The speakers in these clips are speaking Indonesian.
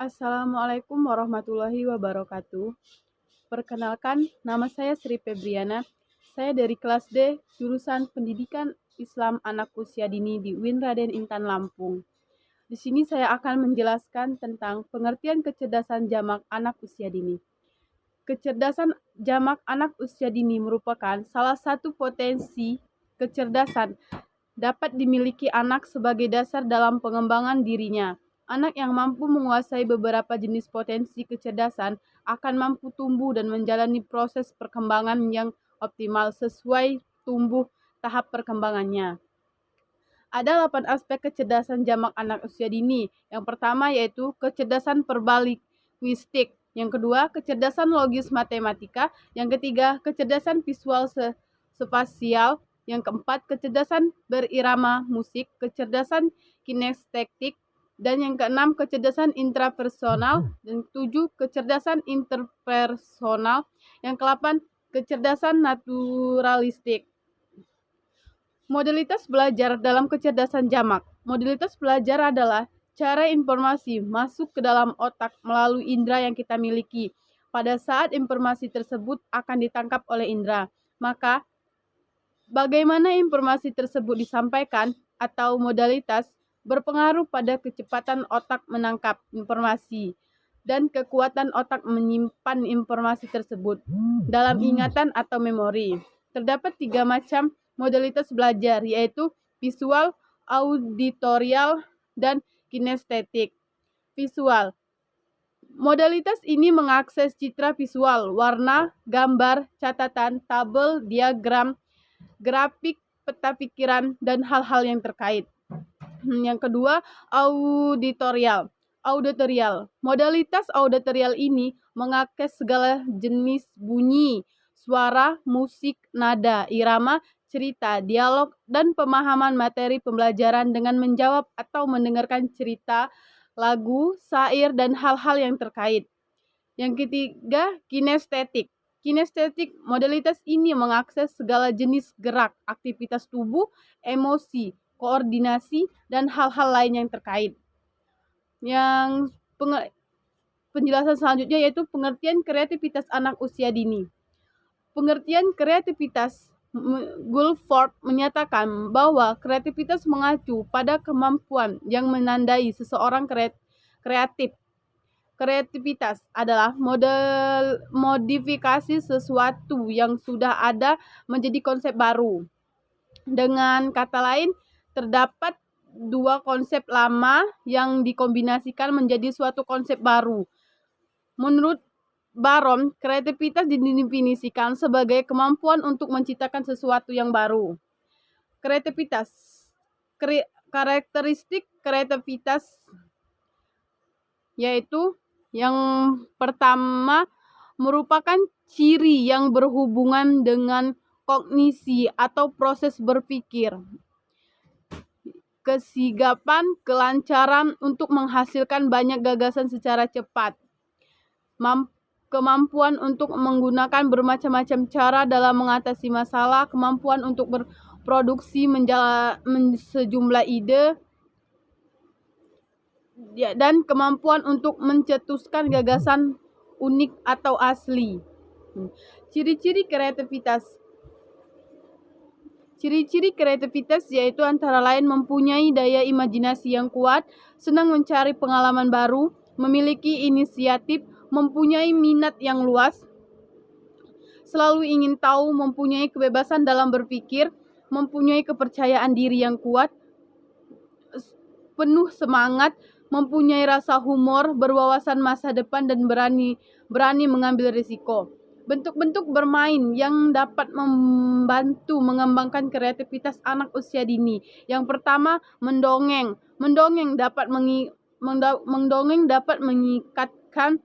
Assalamualaikum warahmatullahi wabarakatuh. Perkenalkan, nama saya Sri Febriana. Saya dari kelas D, jurusan Pendidikan Islam Anak Usia Dini di UIN Raden Intan Lampung. Di sini saya akan menjelaskan tentang pengertian kecerdasan jamak anak usia dini. Kecerdasan jamak anak usia dini merupakan salah satu potensi kecerdasan dapat dimiliki anak sebagai dasar dalam pengembangan dirinya. Anak yang mampu menguasai beberapa jenis potensi kecerdasan akan mampu tumbuh dan menjalani proses perkembangan yang optimal sesuai tumbuh tahap perkembangannya. Ada 8 aspek kecerdasan jamak anak usia dini. Yang pertama yaitu kecerdasan verbal linguistik. Yang kedua, kecerdasan logis matematika. Yang ketiga, kecerdasan visual spasial. Yang keempat, kecerdasan berirama musik, kecerdasan kinestetik. Dan yang keenam, kecerdasan intrapersonal. Dan ketujuh, kecerdasan interpersonal. Yang kedelapan, kecerdasan naturalistik. Modalitas belajar dalam kecerdasan jamak. Modalitas belajar adalah cara informasi masuk ke dalam otak melalui indera yang kita miliki. Pada saat informasi tersebut akan ditangkap oleh indera, maka bagaimana informasi tersebut disampaikan atau modalitas berpengaruh pada kecepatan otak menangkap informasi dan kekuatan otak menyimpan informasi tersebut dalam ingatan atau memori. Terdapat 3 macam modalitas belajar, yaitu visual, auditorial, dan kinestetik. Visual. Modalitas ini mengakses citra visual, warna, gambar, catatan, tabel, diagram, grafik, peta pikiran, dan hal-hal yang terkait. Yang kedua, auditorial. Modalitas auditorial ini mengakses segala jenis bunyi, suara, musik, nada, irama, cerita, dialog, dan pemahaman materi pembelajaran dengan menjawab atau mendengarkan cerita, lagu, syair, dan hal-hal yang terkait. Yang ketiga, kinestetik. Modalitas ini mengakses segala jenis gerak, aktivitas tubuh, emosi, koordinasi, dan hal-hal lain yang terkait. Yang penjelasan selanjutnya yaitu pengertian kreativitas anak usia dini. Pengertian kreativitas, Guilford menyatakan bahwa kreativitas mengacu pada kemampuan yang menandai seseorang kreatif. Kreativitas adalah modifikasi sesuatu yang sudah ada menjadi konsep baru. Dengan kata lain, terdapat 2 konsep lama yang dikombinasikan menjadi suatu konsep baru. Menurut Baron, kreativitas didefinisikan sebagai kemampuan untuk menciptakan sesuatu yang baru. Kreativitas. Karakteristik kreativitas yaitu yang pertama merupakan ciri yang berhubungan dengan kognisi atau proses berpikir. Kesigapan, kelancaran untuk menghasilkan banyak gagasan secara cepat. Kemampuan untuk menggunakan bermacam-macam cara dalam mengatasi masalah, kemampuan untuk berproduksi sejumlah ide, dan kemampuan untuk mencetuskan gagasan unik atau asli. Ciri-ciri kreativitas yaitu antara lain mempunyai daya imajinasi yang kuat, senang mencari pengalaman baru, memiliki inisiatif, mempunyai minat yang luas, selalu ingin tahu, mempunyai kebebasan dalam berpikir, mempunyai kepercayaan diri yang kuat, penuh semangat, mempunyai rasa humor, berwawasan masa depan, dan berani mengambil risiko. Bentuk-bentuk bermain yang dapat membantu mengembangkan kreativitas anak usia dini. Yang pertama, mendongeng. Mendongeng dapat mengikatkan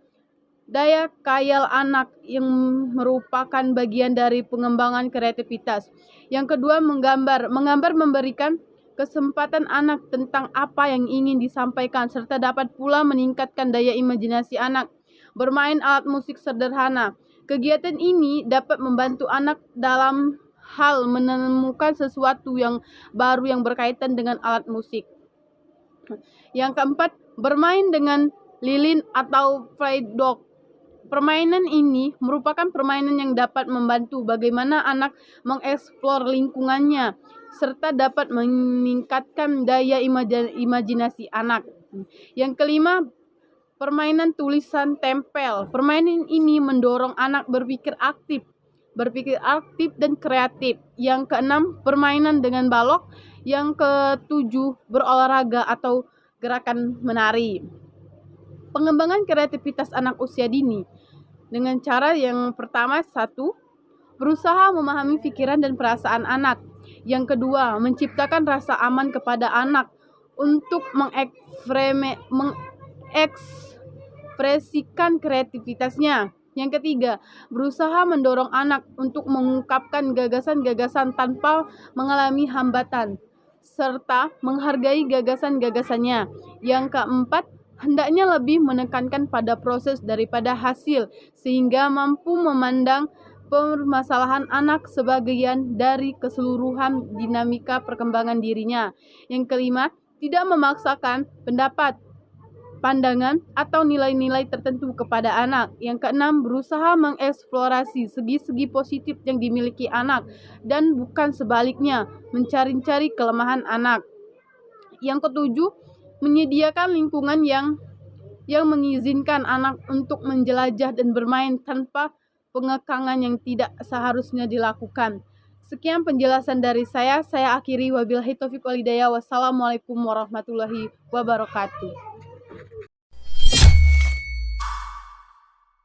daya khayal anak yang merupakan bagian dari pengembangan kreativitas. Yang kedua, menggambar. Menggambar memberikan kesempatan anak tentang apa yang ingin disampaikan, serta dapat pula meningkatkan daya imajinasi anak. Bermain alat musik sederhana. Kegiatan ini dapat membantu anak dalam hal menemukan sesuatu yang baru yang berkaitan dengan alat musik. Yang keempat, bermain dengan lilin atau play doh. Permainan ini merupakan permainan yang dapat membantu bagaimana anak mengeksplor lingkungannya serta dapat meningkatkan daya imajinasi anak. Yang kelima, permainan tulisan tempel. Permainan ini mendorong anak berpikir aktif dan kreatif. Yang keenam, permainan dengan balok. Yang ketujuh, berolahraga atau gerakan menari. Pengembangan kreativitas anak usia dini dengan cara yang pertama, satu, berusaha memahami pikiran dan perasaan anak. Yang kedua, menciptakan rasa aman kepada anak untuk mengekspresikan kreativitasnya. Yang ketiga, berusaha mendorong anak untuk mengungkapkan gagasan-gagasan tanpa mengalami hambatan, serta menghargai gagasan-gagasannya. Yang keempat, hendaknya lebih menekankan pada proses daripada hasil, sehingga mampu memandang permasalahan anak sebagian dari keseluruhan dinamika perkembangan dirinya. Yang kelima, tidak memaksakan pendapat, pandangan, atau nilai-nilai tertentu kepada anak. Yang keenam, berusaha mengeksplorasi segi-segi positif yang dimiliki anak dan bukan sebaliknya, mencari-cari kelemahan anak. Yang ketujuh, menyediakan lingkungan yang mengizinkan anak untuk menjelajah dan bermain tanpa pengekangan yang tidak seharusnya dilakukan. Sekian penjelasan dari saya akhiri, wabillahi taufiq wal hidayah. Wassalamualaikum warahmatullahi wabarakatuh.